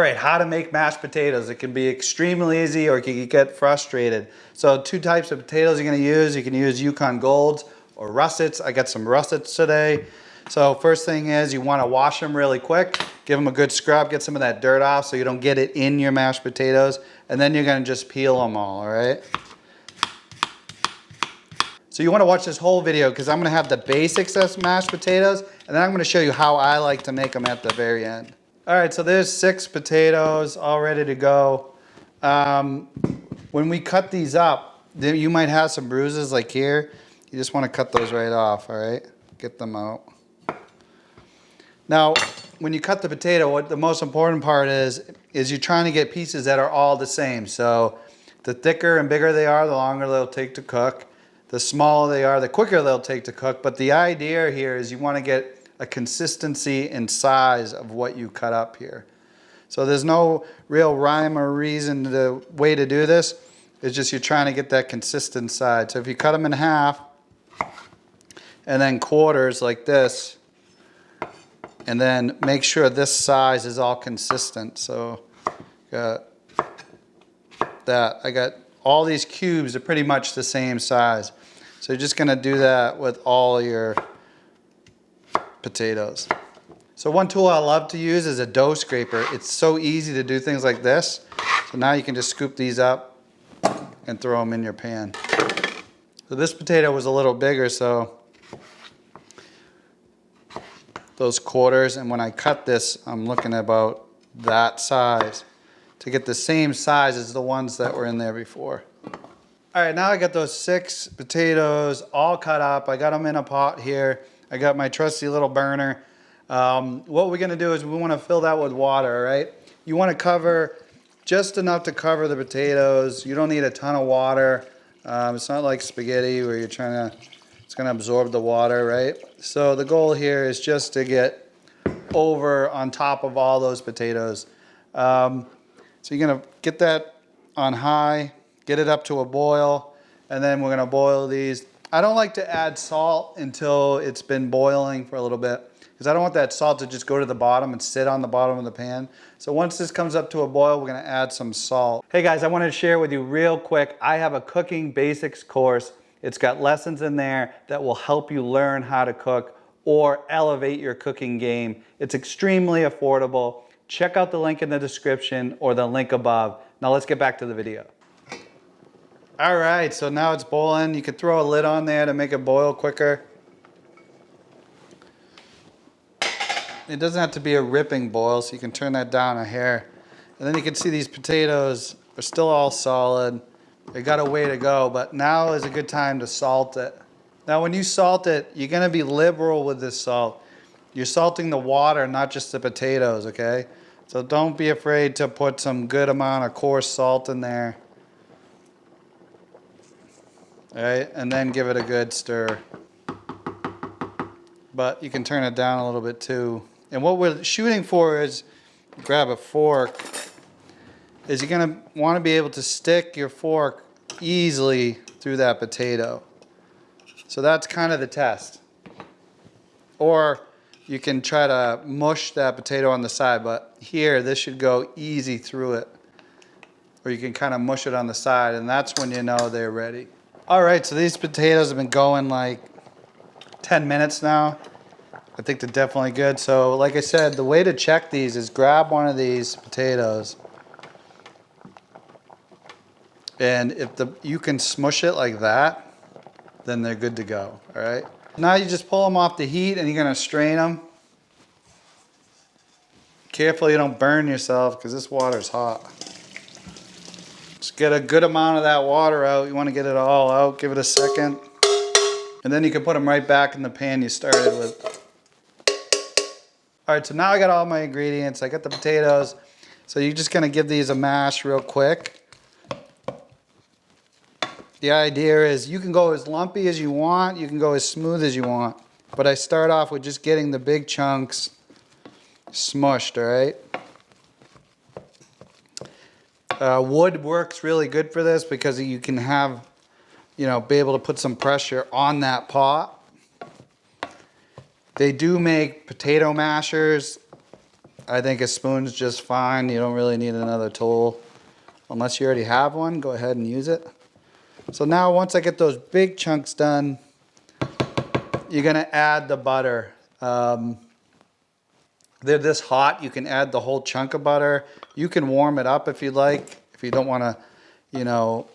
right, how to make mashed potatoes. It can be extremely easy or you can get frustrated. So 2 types of potatoes you're gonna use. You can use Yukon Golds or russets. I got some russets today. So first thing is you wanna wash them really quick. Give them a good scrub, get some of that dirt off so you don't get it in your mashed potatoes. And then you're gonna just peel them all right? So you wanna watch this whole video because I'm gonna have the basics of mashed potatoes and then I'm gonna show you how I like to make them at the very end. All right, so there's 6 potatoes all ready to go. When we cut these up, you might have some bruises like here. You just wanna cut those right off, all right? Get them out. Now, when you cut the potato, what the most important part is you're trying to get pieces that are all the same. So the thicker and bigger they are, the longer they'll take to cook. The smaller they are, the quicker they'll take to cook. But the idea here is you want to get a consistency in size of what you cut up here. So there's no real rhyme or reason. The way to do this is just you're trying to get that consistent size. So if you cut them in half and then quarters like this, and then make sure this size is all consistent. So got that. I got all these cubes are pretty much the same size. So you're just gonna do that with all your potatoes. So one tool I love to use is a dough scraper. It's so easy to do things like this. So now you can just scoop these up and throw them in your pan. So this potato was a little bigger, so those quarters, and when I cut this, I'm looking at about that size to get the same size as the ones that were in there before. All right, now I got those 6 potatoes all cut up. I got them in a pot here. I got my trusty little burner. What we're gonna do is we wanna fill that with water, all right? You wanna cover just enough to cover the potatoes. You don't need a ton of water. It's not like spaghetti where you're trying to, it's gonna absorb the water, right? So the goal here is just to get over on top of all those potatoes. So you're gonna get that on high, get it up to a boil, and then we're gonna boil these. I don't like to add salt until it's been boiling for a little bit because I don't want that salt to just go to the bottom and sit on the bottom of the pan. So once this comes up to a boil, we're gonna add some salt. Hey guys, I wanted to share with you real quick, I have a cooking basics course. It's got lessons in there that will help you learn how to cook or elevate your cooking game. It's extremely affordable. Check out the link in the description or the link above. Now let's get back to the video. All right, so now it's boiling. You could throw a lid on there to make it boil quicker. It doesn't have to be a ripping boil, so you can turn that down a hair. And then you can see these potatoes are still all solid. They got a way to go, but now is a good time to salt it. Now when you salt it, you're gonna be liberal with this salt. You're salting the water, not just the potatoes, okay? So don't be afraid to put some good amount of coarse salt in there. All right, and then give it a good stir. But you can turn it down a little bit too. And what we're shooting for is, grab a fork, is you're gonna wanna be able to stick your fork easily through that potato. So that's kind of the test. Or you can try to mush that potato on the side, but here, this should go easy through it. Or you can kind of mush it on the side, and that's when you know they're ready. All right, so these potatoes have been going like 10 minutes now. I think they're definitely good. So like I said, the way to check these is grab one of these potatoes, and if you can smush it like that, then they're good to go, all right? Now you just pull them off the heat and you're gonna strain them. Careful you don't burn yourself because this water's hot. Just get a good amount of that water out. You want to get it all out. Give it a second. And then you can put them right back in the pan you started with. All right, so now I got all my ingredients. I got the potatoes. So you're just going to give these a mash real quick. The idea is you can go as lumpy as you want. You can go as smooth as you want. But I start off with just getting the big chunks smushed, all right? Wood works really good for this because you can have, be able to put some pressure on that pot. They do make potato mashers. I think a spoon's just fine. You don't really need another tool. Unless you already have one, go ahead and use it. So now once I get those big chunks done, you're gonna add the butter. They're this hot, you can add the whole chunk of butter. You can warm it up if you like, if you don't wanna, you know,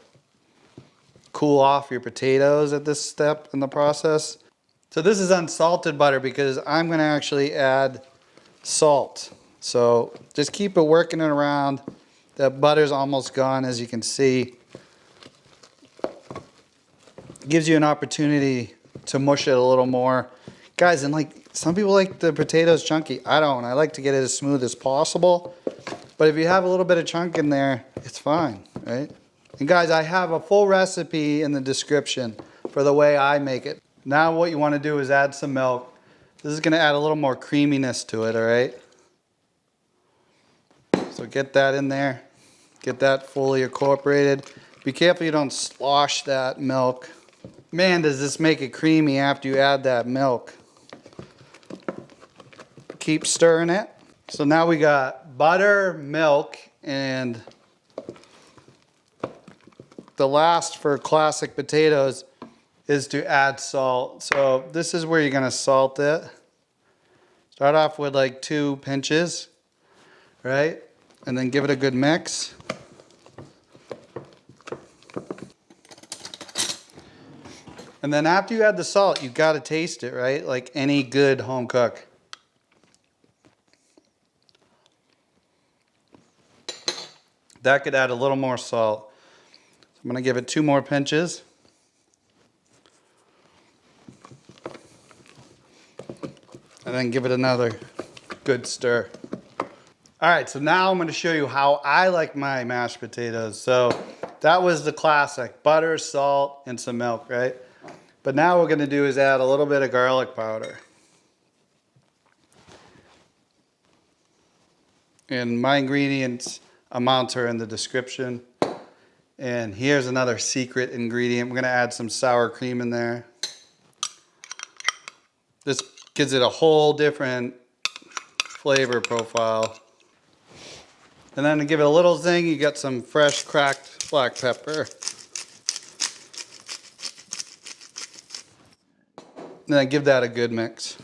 cool off your potatoes at this step in the process. So this is unsalted butter because I'm gonna actually add salt. So just keep it working it around. The butter's almost gone, as you can see. Gives you an opportunity to mush it a little more. Guys, and like some people like the potatoes chunky. I don't. I like to get it as smooth as possible. But if you have a little bit of chunk in there, it's fine, right? And guys, I have a full recipe in the description for the way I make it. Now what you want to do is add some milk. This is going to add a little more creaminess to it, all right? So get that in there. Get that fully incorporated. Be careful you don't slosh that milk. Man, does this make it creamy after you add that milk. Keep stirring it. So now we got butter, milk, and the last for classic potatoes is to add salt. So this is where you're gonna salt it. Start off with like 2 pinches, right? And then give it a good mix. And then after you add the salt, you gotta taste it, right? Like any good home cook. That could add a little more salt. So I'm gonna give it 2 more pinches. And then give it another good stir. All right, so now I'm gonna show you how I like my mashed potatoes. So that was the classic, butter, salt, and some milk, right? But now what we're gonna do is add a little bit of garlic powder. And my ingredients amounts are in the description. And here's another secret ingredient. We're gonna add some sour cream in there. This gives it a whole different flavor profile. And then to give it a little zing, you got some fresh cracked black pepper. And then give that a good mix.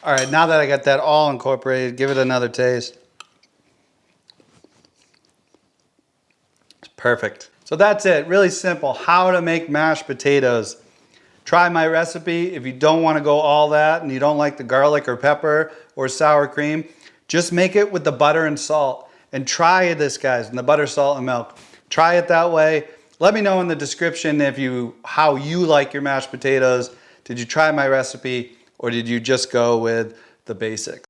All right, now that I got that all incorporated, give it another taste. It's perfect. So that's it, really simple, how to make mashed potatoes. Try my recipe. If you don't want to go all that and you don't like the garlic or pepper or sour cream, just make it with the butter and salt. And try this, guys, and the butter, salt, and milk. Try it that way. Let me know in the description how you like your mashed potatoes. Did you try my recipe or did you just go with the basics?